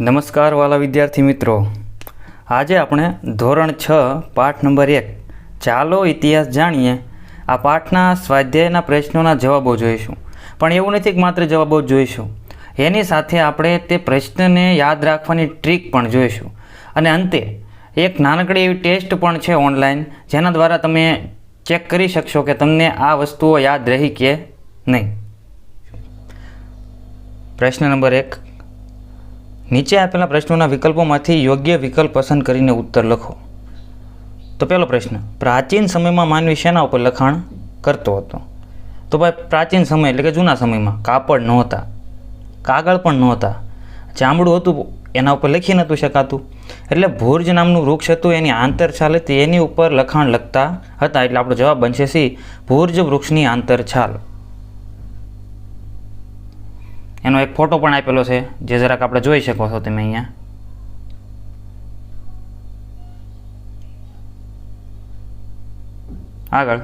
નમસ્કાર વાલા વિદ્યાર્થી મિત્રો, આજે આપણે ધોરણ 6 પાઠ નંબર 1 ચાલો ઇતિહાસ જાણીએ આ પાઠના સ્વાધ્યાયના પ્રશ્નોના જવાબો જોઈશું. પણ એવું નથી કે માત્ર જવાબો જ જોઈશું, એની સાથે આપણે તે પ્રશ્નને યાદ રાખવાની ટ્રીક પણ જોઈશું. અને અંતે એક નાનકડી એવી ટેસ્ટ પણ છે ઓનલાઈન, જેના દ્વારા તમે ચેક કરી શકશો કે તમને આ વસ્તુઓ યાદ રહી કે નહીં. પ્રશ્ન નંબર 1, નીચે આપેલા પ્રશ્નોના વિકલ્પોમાંથી યોગ્ય વિકલ્પ પસંદ કરીને ઉત્તર લખો. તો પહેલો પ્રશ્ન, પ્રાચીન સમયમાં માનવી શેના ઉપર લખાણ કરતો હતો? તો ભાઈ પ્રાચીન સમય એટલે કે જૂના સમયમાં કાપડ નહોતા, કાગળ પણ નહોતા, ચામડું હતું એના ઉપર લખી નહોતું શકાતું, એટલે ભુર્જ નામનું વૃક્ષ હતું, એની આંતરછાલ હતી, એની ઉપર લખાણ લખતા હતા. એટલે આપણો જવાબ બનશે સી, ભુર્જ વૃક્ષની આંતરછાલ. એનો એક ફોટો પણ આપેલો છે, જે જરાક આપણે જોઈ શકો છો તમે અહીંયા. આગળ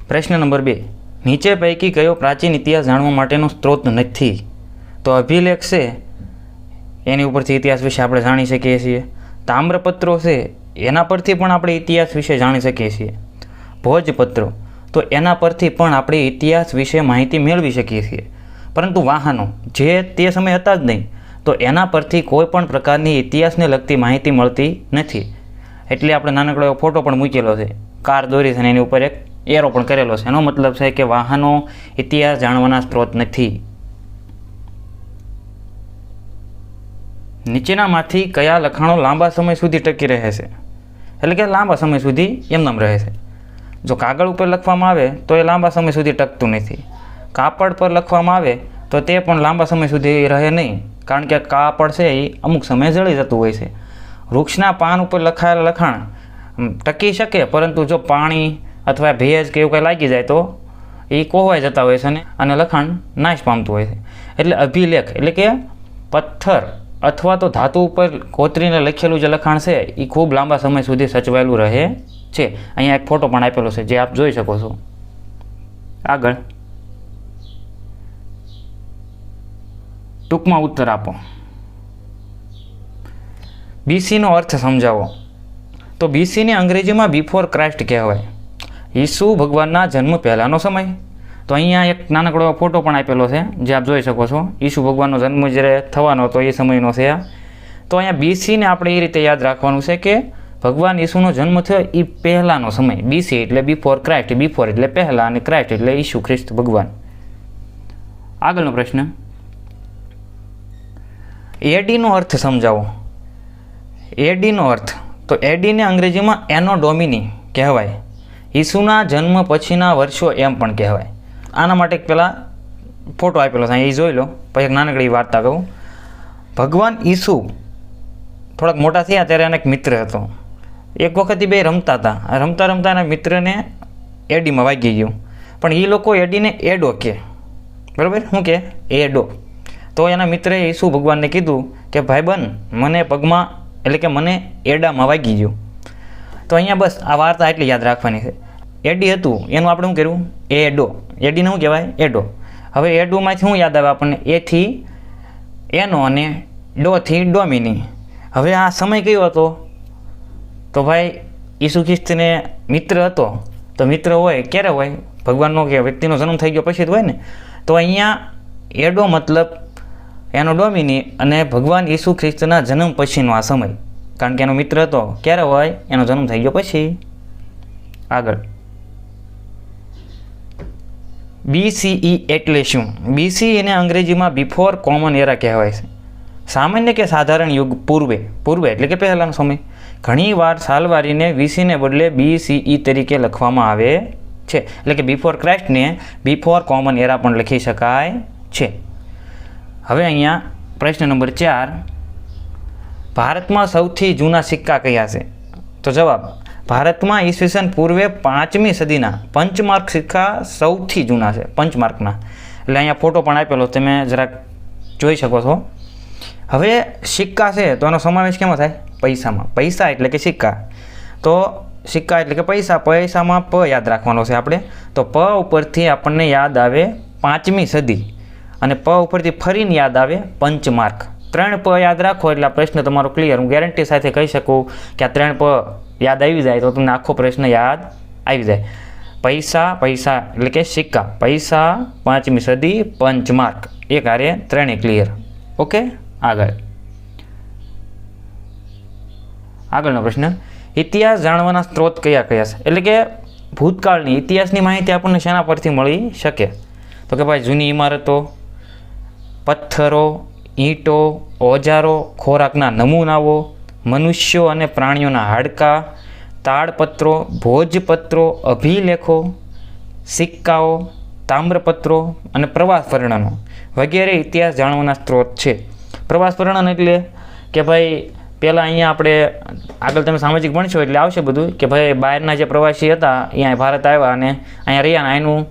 પ્રશ્ન નંબર 2, નીચે પૈકી કયો પ્રાચીન ઇતિહાસ જાણવા માટેનો સ્ત્રોત નથી? તો અભિલેખ છે, એની ઉપરથી ઇતિહાસ વિશે આપણે જાણી શકીએ છીએ. તામ્રપત્રો છે, એના પરથી પણ આપણે ઇતિહાસ વિશે જાણી શકીએ છીએ. ભોજપત્રો, તો એના પરથી પણ આપણે ઇતિહાસ વિશે માહિતી મેળવી શકીએ છીએ. પરંતુ વાહનો જે તે સમયે હતા જ નહીં, તો એના પરથી કોઈ પણ પ્રકારની ઇતિહાસને લગતી માહિતી મળતી નથી. એટલે આપણે નાનકડો એવો ફોટો પણ મૂકેલો છે, કાર દોરી છે અને એની ઉપર એક એરો પણ કરેલો છે. એનો મતલબ છે કે વાહનો ઇતિહાસ જાણવાના સ્ત્રોત નથી. નીચેનામાંથી કયા લખાણો લાંબા સમય સુધી ટકી રહે છે? એટલે કે લાંબા સમય સુધી એમનેમ રહે છે. જો કાગળ ઉપર લખવામાં આવે તો એ લાંબા સમય સુધી ટકતું નથી. કાપડ પર લખવામાં આવે તો તે પણ લાંબા સમય સુધી રહે નહીં, કારણ કે કાપડ છે એ અમુક સમયે જળી જતું હોય છે. વૃક્ષના પાન ઉપર લખાયેલા લખાણ ટકી શકે, પરંતુ જો પાણી અથવા ભેજ કે એવું કંઈ લાગી જાય તો એ કોહવાઈ જતા હોય છે અને લખાણ નાશ પામતું હોય છે. એટલે અભિલેખ એટલે કે પથ્થર અથવા તો ધાતુ ઉપર કોતરીને લખેલું જે લખાણ છે એ ખૂબ લાંબા સમય સુધી સચવાયેલું રહે છે. અહીંયા એક ફોટો પણ આપેલો છે, જે આપ જોઈ શકો છો. આગળ ટૂંકમાં ઉત્તર આપો. બીસીનો અર્થ સમજાવો. તો બીસીને અંગ્રેજીમાં બિફોર ક્રાઇસ્ટ કહેવાય. ઈસુ ભગવાનના જન્મ પહેલાંનો સમય. તો અહીંયા એક નાનકડો ફોટો પણ આપેલો છે, જે આપ જોઈ શકો છો. ઈસુ ભગવાનનો જન્મ જ્યારે થવાનો હતો એ સમયનો છે. તો અહીંયા બીસીને આપણે એ રીતે યાદ રાખવાનું છે કે ભગવાન ઈસુનો જન્મ થયો એ પહેલાંનો સમય. બીસી એટલે બિફોર ક્રાઇસ્ટ, બિફોર એટલે પહેલાં અને ક્રાઇસ્ટ એટલે ઈસુ ખ્રિસ્ત ભગવાન. આગળનો પ્રશ્ન, એડીનો અર્થ સમજાવો. એડીનો અર્થ, તો એડીને અંગ્રેજીમાં એનો ડોમિની કહેવાય. ઈસુના જન્મ પછીના વર્ષો એમ પણ કહેવાય. આના માટે પહેલાં ફોટો આપેલો છે, એ જોઈ લો, પછી એક નાનકડી વાર્તા કહું. ભગવાન ઈસુ થોડાક મોટા થયા ત્યારે એને એક મિત્ર હતો. એક વખત એ બે રમતા હતા, રમતા રમતા એના મિત્રને એડીમાં વાગી ગયું. પણ એ લોકો એડીને એડો કહે, બરાબર? શું કહે? એડો. તો એના મિત્રએ ઈસુ ભગવાનને કીધું કે ભાઈબંધ, મને પગમાં એટલે કે મને એડામાં વાગી ગયું. તો અહીંયા બસ આ વાર્તા એટલી યાદ રાખવાની છે. એડી હતું એનું આપણે શું કર્યું? એડો. એડીને શું કહેવાય? એડો. હવે એડોમાંથી શું યાદ આવે આપણને? એથી એનો અને ડોથી ડોમિની. હવે આ સમય કયો હતો? તો ભાઈ ઈસુ ખ્રિસ્તને મિત્ર હતો. તો મિત્ર હોય ક્યારે હોય? ભગવાનનો કે વ્યક્તિનો જન્મ થઈ ગયો પછી જ હોય ને. તો અહીંયા એડો મતલબ એનો ડોમિની અને ભગવાન ઈસુ ખ્રિસ્તના જન્મ પછીનો આ સમય, કારણ કે એનો મિત્ર હતો ક્યારે હોય? એનો જન્મ થઈ ગયો પછી. આગળ BCE એટલે શું? BCE એને અંગ્રેજીમાં બિફોર કોમન એરા કહેવાય છે. સામાન્ય કે સાધારણ યુગ પૂર્વે. પૂર્વે એટલે કે પહેલાંનો સમય. ઘણીવાર સાલવારીને VCને બદલે BCE તરીકે લખવામાં આવે છે. એટલે કે બિફોર ક્રાઇસ્ટને બિફોર કોમન એરા પણ લખી શકાય છે. હવે અહીંયા પ્રશ્ન નંબર 4, ભારતમાં સૌથી જૂના સિક્કા કયા છે? તો જવાબ, ભારતમાં ઈસવીસન પૂર્વે 5મી સદીના પંચમાર્ક સિક્કા સૌથી જૂના છે. પંચમાર્કના એટલે અહીંયા ફોટો પણ આપેલો, તમે જરાક જોઈ શકો છો. હવે સિક્કા છે તો એનો સમાવેશ કેમાં થાય? પૈસામાં. પૈસા એટલે કે સિક્કા. તો સિક્કા એટલે કે પૈસા, પૈસામાં પ યાદ રાખવાનો છે આપણે. તો પ ઉપરથી આપણને યાદ આવે 5મી સદી અને પ ઉપરથી ફરીને યાદ આવે પંચમાર્ક. 3 પ યાદ રાખો એટલે આ પ્રશ્ન તમારો ક્લિયર. હું ગેરંટી સાથે કહી શકું કે આ 3 પ યાદ આવી જાય તો તમને આખો પ્રશ્ન યાદ આવી જાય. પૈસા પૈસા એટલે કે સિક્કા, પૈસા 5મી સદી, પંચમાર્ક, એ કાર્ય 3 ક્લિયર. ઓકે, આગળનો પ્રશ્ન, ઇતિહાસ જાણવાના સ્ત્રોત કયા કયા છે? એટલે કે ભૂતકાળની ઇતિહાસની માહિતી આપણને શેના પરથી મળી શકે? તો કે ભાઈ જૂની ઇમારતો, પથ્થરો, ઈંટો, ઓજારો, ખોરાકના નમૂનાઓ, મનુષ્યો અને પ્રાણીઓના હાડકાં, તાડપત્રો, ભોજપત્રો, અભિલેખો, સિક્કાઓ, તામ્રપત્રો અને પ્રવાસ વર્ણનો વગેરે ઇતિહાસ જાણવાના સ્ત્રોત છે. પ્રવાસ વર્ણન એટલે કે ભાઈ પહેલાં અહીંયા આપણે આગળ તમે સામાજિક ભણશો એટલે આવશે બધું કે ભાઈ બહારના જે પ્રવાસી હતા અહીંયા ભારત આવ્યા અને અહીંયા રહ્યા ને એનું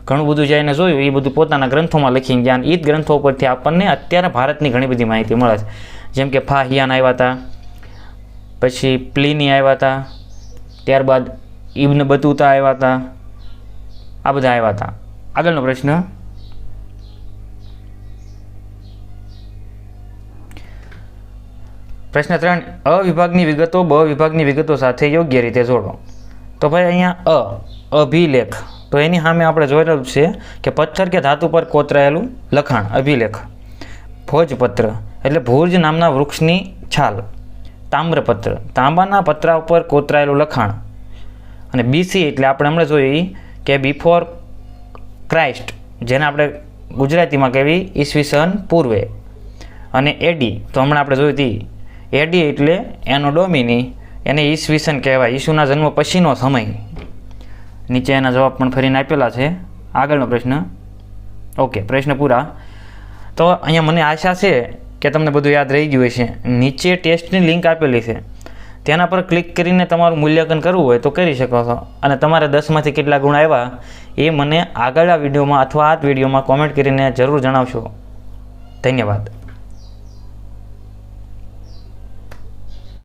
ઘણું બધું જે એને જોયું એ બધું પોતાના ગ્રંથોમાં લખીને જ્ઞાન એ જ ગ્રંથો પરથી આપણને અત્યારે ભારતની ઘણી બધી માહિતી મળે છે. જેમ કે ફાહિયાન આવ્યા હતા, પછી પ્લિની આવ્યા હતા, ત્યારબાદ ઇબ્ન બતુતા આવ્યા હતા, આ બધા આવ્યા હતા. આગળનો પ્રશ્ન, પ્રશ્ન 3, અ વિભાગની વિગતો બ વિભાગની વિગતો સાથે યોગ્ય રીતે જોડો. તો ભાઈ અહીંયા અભિલેખ, તો એની સામે આપણે જોયેલું છે કે પથ્થર કે ધાતુ પર કોતરાયેલું લખાણ અભિલેખ. ભોજપત્ર એટલે ભુજ નામના વૃક્ષની છાલ. તામ્રપત્ર તાંબાના પતરા ઉપર કોતરાયેલું લખાણ. અને બીસી એટલે આપણે હમણાં જોઈએ કે બિફોર ક્રાઇસ્ટ, જેને આપણે ગુજરાતીમાં કહેવી ઈસવીસન પૂર્વે. અને એડી તો હમણાં આપણે જોઈ હતી એડી એટલે એનો ડોમિની, એને ઈસવીસન કહેવાય, ઈસુના જન્મ પછીનો સમય. નીચે એના જવાબ પણ ફરીને આપેલા છે. આગળનો પ્રશ્ન. ઓકે, પ્રશ્ન પૂરા. તો અહીંયા મને આશા છે કે તમને બધું યાદ રહી ગયું હશે. નીચે ટેસ્ટની લિંક આપેલી છે, તેના પર ક્લિક કરીને તમારું મૂલ્યાંકન કરવું હોય તો કરી શકો છો. અને તમારે 10માંથી કેટલા ગુણ આવ્યા એ મને આગળના વિડીયોમાં અથવા આ વિડીયોમાં કોમેન્ટ કરીને જરૂર જણાવશો. ધન્યવાદ.